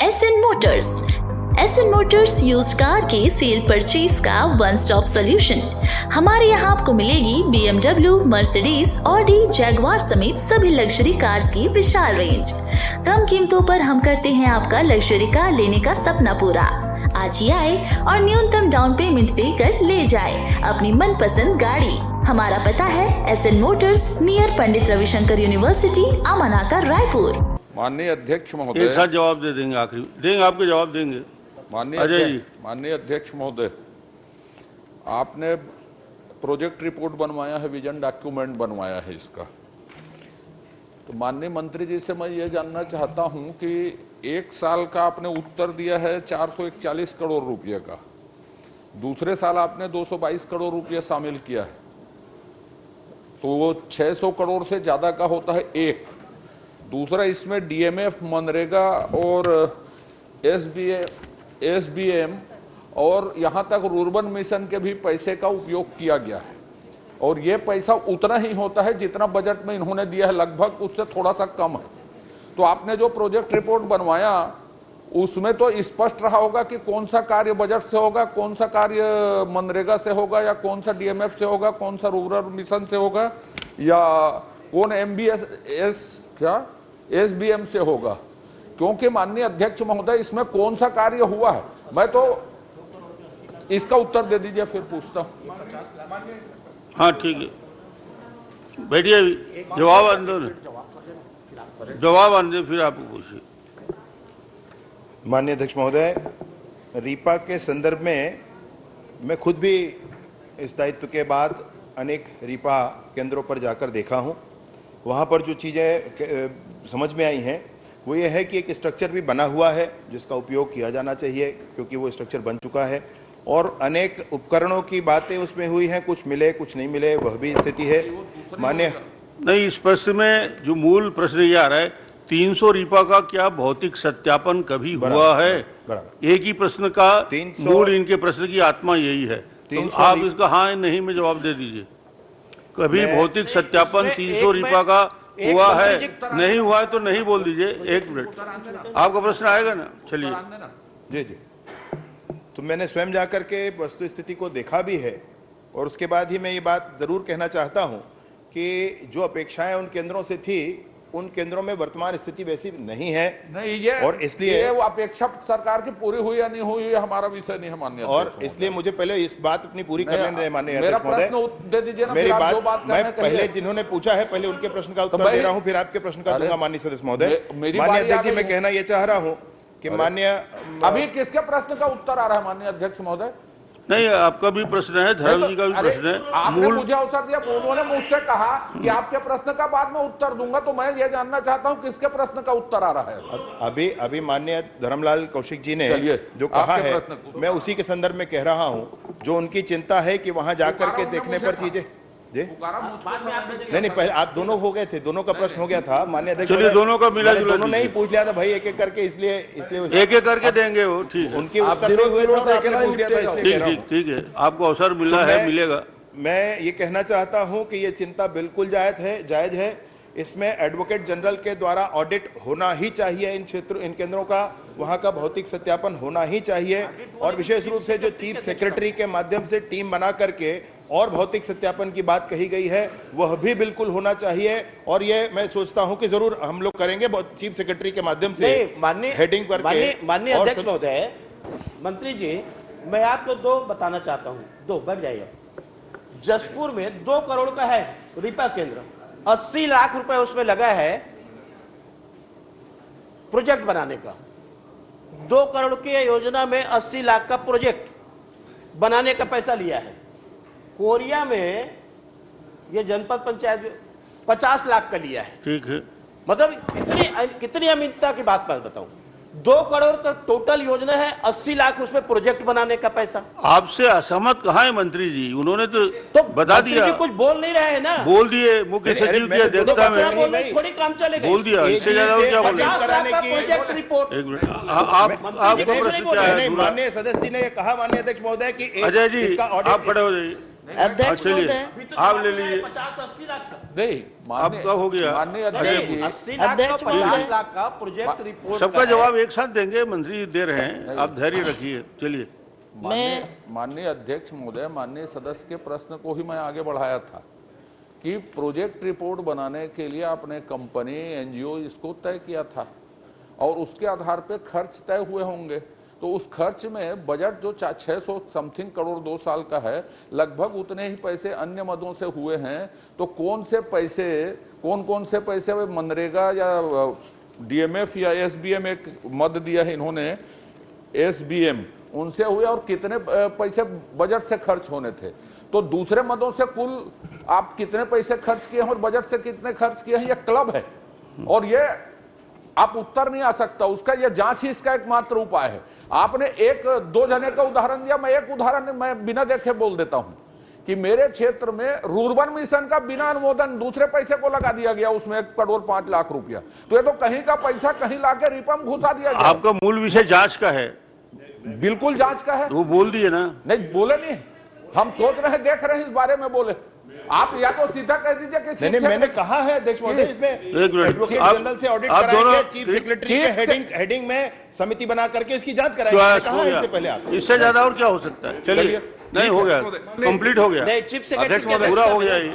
SN motors. SN motors used car के sale purchase का one stop solution. हमारे यहाँ आपको मिलेगी BMW, मर्सिडीज, ऑडी, जैगवार समेत सभी लग्जरी कार्स की विशाल रेंज। कम कीमतों पर हम करते हैं आपका लग्जरी कार लेने का सपना पूरा। आज ही आए और न्यूनतम डाउन पेमेंट देकर ले जाए अपनी मनपसंद गाड़ी। हमारा पता है SN Motors, near Pandit Ravishankar university, अमानाका, Raipur. माननीय अध्यक्ष महोदय, एक साथ जवाब दे देंगे, आखिरी देंगे, आपके जवाब देंगे। माननीय अध्यक्ष महोदय, आपने प्रोजेक्ट रिपोर्ट बनवाया है, विजन डॉक्यूमेंट बनवाया है इसका, तो माननीय मंत्री जी से मैं ये जानना चाहता हूं कि एक साल का आपने उत्तर दिया है 441 करोड़ रुपये का, दूसरे साल आपने 222 करोड़ रुपये शामिल किया है, तो वो 600 करोड़ से ज्यादा का होता है एक। दूसरा, इसमें DMF, मनरेगा और SBM और यहाँ तक रूर्बन मिशन के भी पैसे का उपयोग किया गया है, और ये पैसा उतना ही होता है जितना बजट में इन्होंने दिया है, लगभग उससे थोड़ा सा कम है। तो आपने जो प्रोजेक्ट रिपोर्ट बनवाया उसमें तो स्पष्ट रहा होगा कि कौन सा कार्य बजट से होगा, कौन सा कार्य मनरेगा से होगा, या कौन सा DMF से होगा, कौन सा रूरल मिशन से होगा, या कौन SBM से होगा। क्योंकि माननीय अध्यक्ष महोदय, इसमें कौन सा कार्य हुआ है, मैं तो इसका उत्तर दे दीजिए, फिर पूछता हूं। हाँ ठीक है, बैठिए, जवाब आने फिर आपको पूछिए। माननीय अध्यक्ष महोदय, रीपा के संदर्भ में मैं खुद भी इस दायित्व के बाद अनेक रीपा केंद्रों पर जाकर देखा हूं। वहां पर जो चीज़ें समझ में आई हैं वो ये है कि एक स्ट्रक्चर भी बना हुआ है जिसका उपयोग किया जाना चाहिए, क्योंकि वो स्ट्रक्चर बन चुका है, और अनेक उपकरणों की बातें उसमें हुई हैं, कुछ मिले कुछ नहीं मिले, वह भी स्थिति है। माननीय नहीं, इस प्रश्न में जो मूल प्रश्न ये आ रहा है, 300 रीपा का क्या भौतिक सत्यापन कभी हुआ है? एक ही प्रश्न का मूल, इनके प्रश्न की आत्मा यही है, तो आप इसका हाँ नहीं में जवाब दे दीजिए। कभी भौतिक सत्यापन 300 रीपा का हुआ है? नहीं हुआ है तो नहीं बोल दीजिए। एक मिनट, आपका प्रश्न आएगा ना, चलिए। जी जी, तो मैंने स्वयं जाकर के वस्तु स्थिति को देखा भी है, और उसके बाद ही मैं ये बात जरूर कहना चाहता हूं कि जो अपेक्षाएं उन केंद्रों से थी, उन केंद्रों में वर्तमान स्थिति वैसी नहीं है। नहीं, ये और इसलिए ये वो अपेक्षा सरकार की पूरी हुई या नहीं हुई, ये हमारा विषय नहीं है माननीय। और इसलिए मुझे पहले इस बात अपनी पूरी करने दें माननीय अध्यक्ष महोदय। दे दीजिए ना, मेरी बात मैं पहले जिन्होंने पूछा है पहले उनके प्रश्न का उत्तर दे रहा हूं, फिर आपके प्रश्न का दूंगा माननीय सदस्य महोदय। माननीय अध्यक्ष जी, मैं कहना यह चाह रहा हूं कि माननीय अभी किसके प्रश्न का उत्तर आ रहा है माननीय अध्यक्ष महोदय? नहीं, आपका भी प्रश्न है, धर्म जी का भी प्रश्न है। आपने मुझे अवसर दिया, उन्होंने मुझसे कहा कि आपके प्रश्न का बाद में उत्तर दूंगा, तो मैं ये जानना चाहता हूं किसके प्रश्न का उत्तर आ रहा है। अभी माननीय धर्मलाल कौशिक जी ने जो कहा है, मैं उसी के संदर्भ में कह रहा हूं, जो उनकी चिंता है कि वहां जाकर के देखने पर चीजें जी नहीं, पहले आप दोनों हो गए थे, दोनों का प्रश्न हो गया था माननीय अध्यक्ष। चलिए, दोनों का मिला जुला, दोनों नहीं पूछ लिया था भाई, एक एक करके, इसलिए एक एक करके देंगे वो, ठीक है। उनके उत्तर नहीं हुए थे, आपने पूछ लिया था, इसलिए कह रहा हूं। ठीक है, आपको अवसर मिला है, मिलेगा। मैं ये कहना चाहता हूं कि ये चिंता बिल्कुल जायज है। इसमें एडवोकेट जनरल के द्वारा ऑडिट होना ही चाहिए, इन केंद्रों का, वहां का भौतिक सत्यापन होना ही चाहिए, और विशेष रूप से जो चीफ सेक्रेटरी के माध्यम से टीम बना करके और भौतिक सत्यापन की बात कही गई है, वह भी बिल्कुल होना चाहिए। और ये मैं सोचता हूं कि जरूर हम लोग करेंगे चीफ सेक्रेटरी के माध्यम से हेडिंग करके। माननीय अध्यक्ष महोदय, मंत्री जी, मैं आपको दो बताना चाहता हूं, दो बढ़ जाइए। जसपुर में 2 करोड़ का है रीपा केंद्र, 80 लाख रुपए उसमें लगा है प्रोजेक्ट बनाने का। 2 करोड़ की योजना में 80 लाख का प्रोजेक्ट बनाने का पैसा लिया है। कोरिया में ये जनपद पंचायत 50 लाख का लिया है। ठीक है, मतलब कितनी अमीनता की बात मैं बताऊं। 2 करोड़ का टोटल योजना है, 80 लाख उसमें प्रोजेक्ट बनाने का पैसा। आपसे असहमत कहाँ है मंत्री जी? उन्होंने तो बता दिया, कुछ बोल नहीं रहे हैं ना। बोल दिए, मुख्य सचिव की अध्यक्षता में थोड़ी काम चलेगा, बोल दिया, इससे ज्यादा क्या बोले? 50 लाख का प्रोजेक्ट रिपोर्ट। एक मिनट, आपका प्रश्न क्या है? माननीय सदस्य ने कहा माननीय अध्यक्ष महोदय कि अजय जी, आप खड़े हो जाइए। अध्यक्ष चलिए महोदय, आप ले लीजिए। 50-80 लाख का नहीं आपका हो गया। माननीय अध्यक्ष जी 80 लाख का अध्यक्ष 50 महोदय। लाख का प्रोजेक्ट रिपोर्ट सबका का है। जवाब एक साथ देंगे, मंत्री दे रहे हैं, आप धैर्य रखिए। चलिए माननीय अध्यक्ष महोदय, माननीय सदस्य के प्रश्न को ही मैं आगे बढ़ाया था कि प्रोजेक्ट रिपोर्ट बनाने के लिए आपने कंपनी एनजीओ इसको तय किया था और उसके आधार पे खर्च तय हुए होंगे। तो उस खर्च में बजट जो 600 समथिंग करोड़ 2 साल का है, लगभग उतने ही पैसे अन्य मदों से हुए हैं। तो कौन कौन से पैसे मनरेगा या डीएमएफ या एसबीएम, एक मद दिया है इन्होंने एसबीएम, उनसे हुए और कितने पैसे बजट से खर्च होने थे। तो दूसरे मदों से कुल आप कितने पैसे खर्च किए हैं और बजट से कितने खर्च किए हैं, ये क्लब है और ये आप उत्तर नहीं आ सकता उसका, ये जांच ही इसका एकमात्र उपाय है। आपने एक दो जने का उदाहरण दिया, मैं एक उदाहरण मैं बिना देखे बोल देता हूं कि मेरे क्षेत्र में रूर्बन मिशन का बिना अनुमोदन दूसरे पैसे को लगा दिया गया, उसमें 1 करोड़ 5 लाख रुपया। तो ये तो कहीं का पैसा कहीं लाके रिपम घुसा दिया जाए। आपका मूल विषय जांच का है, बिल्कुल जांच का है। वो बोल दिए ना। नहीं बोले नहीं, हम सोच रहे हैं, देख रहे हैं इस बारे में बोले। आप या तो सीधा कह दीजिए कि नहीं, मैंने कहा है अध्यक्ष महोदय, इसमें एक मिनट, एडवोकेट आप- जनरल से ऑडिट आप कराएंगे, दोनों- चीफ सेक्रेटरी के हेडिंग में समिति बना करके इसकी जांच कराएंगे। तो मैंने आज कहा हो है गया। इससे पहले आप इससे ज्यादा और क्या हो सकता है? चलिए, नहीं हो गया, कंप्लीट हो गया, नहीं, चीफ सेक्रेटरी पूरा हो गया। ये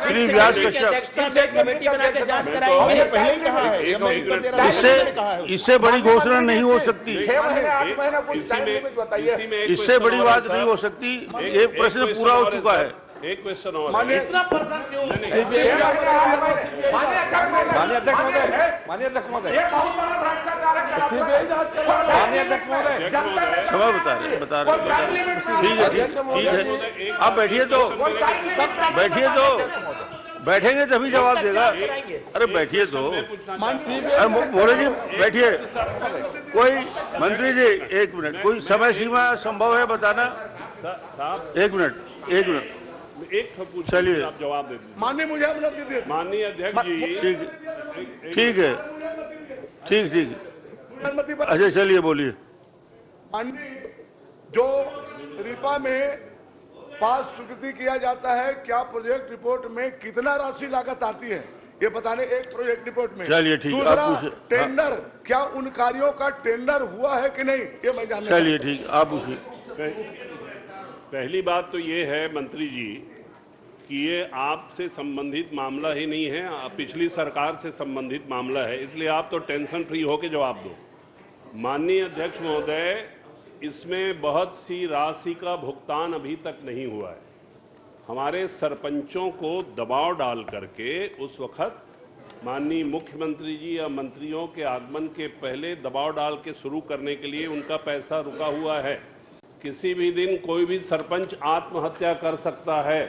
श्री व्यास कश्यप, अध्यक्षता में कमेटी बना के जांच कराएंगे। मैंने पहले ही कहा है, जब मैं उत्तर दे रहा था, मैंने कहा है। इससे बड़ी घोषणा नहीं हो सकती, 6 महीने 8 महीने कुछ टाइम लिमिट बताइए। इससे बड़ी बात नहीं हो सकती। ये प्रश्न पूरा हो चुका है। एक क्वेश्चन और इतना पर्सन क्यों? माननीय अध्यक्ष महोदय, ये बहुत बड़ा भ्रष्टाचार है। माननीय अध्यक्ष महोदय, समय बता रहे। ठीक है, ठीक है, आप बैठेंगे तभी जवाब देगा। अरे बैठिए तो, अरे बोले जी बैठिए। कोई मंत्री जी एक मिनट, कोई समय सीमा संभव है बताना? साहब एक मिनट एक पूछ, चलिए। आप जवाब दे दीजिए। माननीय मुझे अनुमति दीजिए। माननीय अध्यक्ष जी, ठीक है, ठीक। अनुमति पर अच्छा चलिए बोलिए। माननीय, जो रिपा में पास स्वीकृति किया जाता है, क्या प्रोजेक्ट रिपोर्ट में कितना राशि लागत आती है ये बताने, एक प्रोजेक्ट रिपोर्ट में। चलिए, ठीक, आप दूसरा, पूछिए। टेंडर, क्या उन कार्यों का टेंडर हुआ है कि नहीं, ये मैं जानना चलिए ठीक, आप पूछिए। पहली बात तो ये है मंत्री जी कि ये आपसे संबंधित मामला ही नहीं है, पिछली सरकार से संबंधित मामला है, इसलिए आप तो टेंशन फ्री होकर जवाब दो। माननीय अध्यक्ष महोदय, इसमें बहुत सी राशि का भुगतान अभी तक नहीं हुआ है। हमारे सरपंचों को दबाव डाल करके उस वक्त माननीय मुख्यमंत्री जी या मंत्रियों के आगमन के पहले दबाव डाल के शुरू करने के लिए उनका पैसा रुका हुआ है। किसी भी दिन कोई भी सरपंच आत्महत्या कर सकता है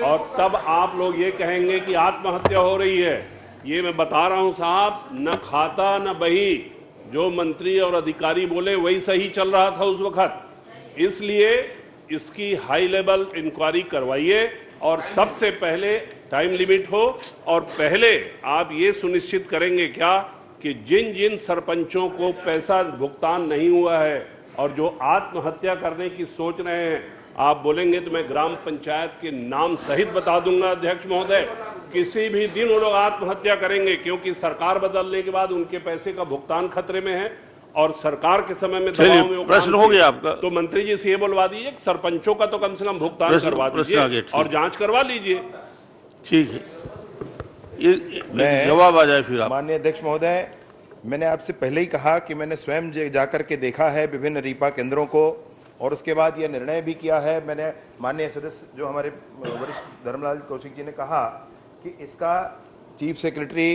और तब आप लोग ये कहेंगे कि आत्महत्या हो रही है। ये मैं बता रहा हूं साहब, न खाता न बही, जो मंत्री और अधिकारी बोले वही सही चल रहा था उस वक्त। इसलिए इसकी हाई लेवल इंक्वायरी करवाइए और सबसे पहले टाइम लिमिट हो, और पहले आप ये सुनिश्चित करेंगे क्या कि जिन जिन सरपंचों को पैसा भुगतान नहीं हुआ है और जो आत्महत्या करने की सोच रहे हैं, आप बोलेंगे तो मैं ग्राम पंचायत के नाम सहित बता दूंगा अध्यक्ष महोदय। किसी भी दिन वो लोग आत्महत्या करेंगे, क्योंकि सरकार बदलने के बाद उनके पैसे का भुगतान खतरे में है और सरकार के समय में दबाव में प्रश्न हो गया आपका। तो मंत्री जी से ये बोलवा दीजिए कि सरपंचों का तो कम से कम भुगतान करवा दीजिए और जांच करवा लीजिए। ठीक है, ये जवाब आ जाए फिर आप। माननीय अध्यक्ष महोदय, मैंने आपसे पहले ही कहा कि मैंने स्वयं जाकर के देखा है विभिन्न रीपा केंद्रों को और उसके बाद यह निर्णय भी किया है। मैंने माननीय सदस्य जो हमारे वरिष्ठ धर्मलाल कौशिक जी ने कहा कि इसका चीफ सेक्रेटरी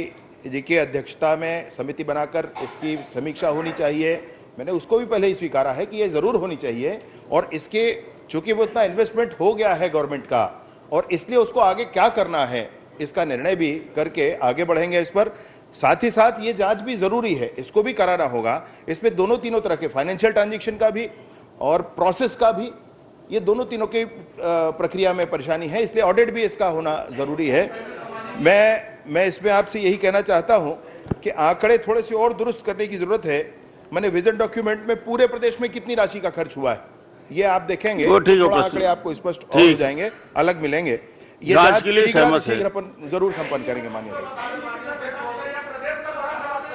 जी की अध्यक्षता में समिति बनाकर इसकी समीक्षा होनी चाहिए। मैंने उसको भी पहले ही स्वीकारा है कि यह जरूर होनी चाहिए और इसके चूंकि वो इतना इन्वेस्टमेंट हो गया है गवर्नमेंट का और इसलिए उसको आगे क्या करना है इसका निर्णय भी करके आगे बढ़ेंगे इस पर। साथ ही साथ ये जांच भी जरूरी है, इसको भी कराना होगा। इसमें दोनों तीनों तरह के फाइनेंशियल ट्रांजैक्शन का भी और प्रोसेस का भी, ये दोनों तीनों की प्रक्रिया में परेशानी है, इसलिए ऑडिट भी इसका होना जरूरी है। मैं इसमें आपसे यही कहना चाहता हूं कि आंकड़े थोड़े से और दुरुस्त करने की जरूरत है। मैंने विजन डॉक्यूमेंट में पूरे प्रदेश में कितनी राशि का खर्च हुआ है ये आप देखेंगे वो ठीक है, थोड़ा बस। आंकड़े आपको स्पष्ट और ठीक। हो जाएंगे, अलग मिलेंगे। ये जांच जांच के लिए सहमत है। शीघ्र अपन जरूर संपन्न करेंगे माननीय अध्यक्ष।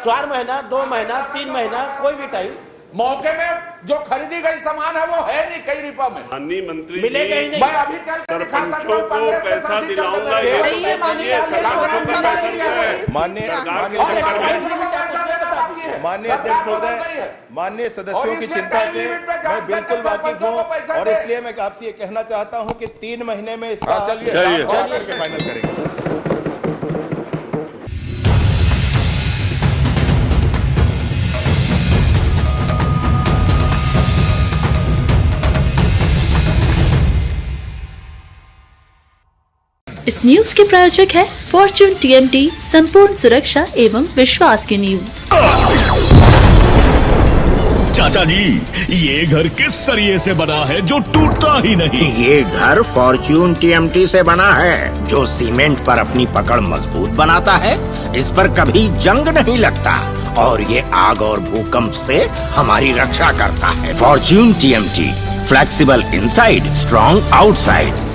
4 महीना, 2 महीना, 3 महीना, कोई भी टाइम मौके में जो खरीदी गई सामान है वो है नहीं कई रिपा में। माननीय मंत्री मिलेगा ही जी, नहीं। मैं अभी चल के दिखा सकता सरपंचों हूं, को कांग्रेस के पैसा साथी चल के दिलाऊंगा, दिखा ये सकता तो हूं। माननीय सरपंचों का पैसा दिया है। माननीय सरकार के माननीय सरकार माननीय अध्यक्ष महोदय, माननीय सदस्यों की चिंता से मैं बिल्कुल वाकिफ हूँ और इसलिए मैं आपसे ये कहना चाहता हूँ कि 3 महीने में इसका चलिए। जांच करके फाइनल करेंगे। इस न्यूज के प्रायोजक है फॉर्च्यून टीएमटी, संपूर्ण सुरक्षा एवं विश्वास की नींव। चाचा जी, ये घर किस सरिये से बना है जो टूटता ही नहीं? ये घर फॉर्च्यून टीएमटी से बना है, जो सीमेंट पर अपनी पकड़ मजबूत बनाता है, इस पर कभी जंग नहीं लगता और ये आग और भूकंप से हमारी रक्षा करता है। Fortune TMT, flexible inside, strong outside.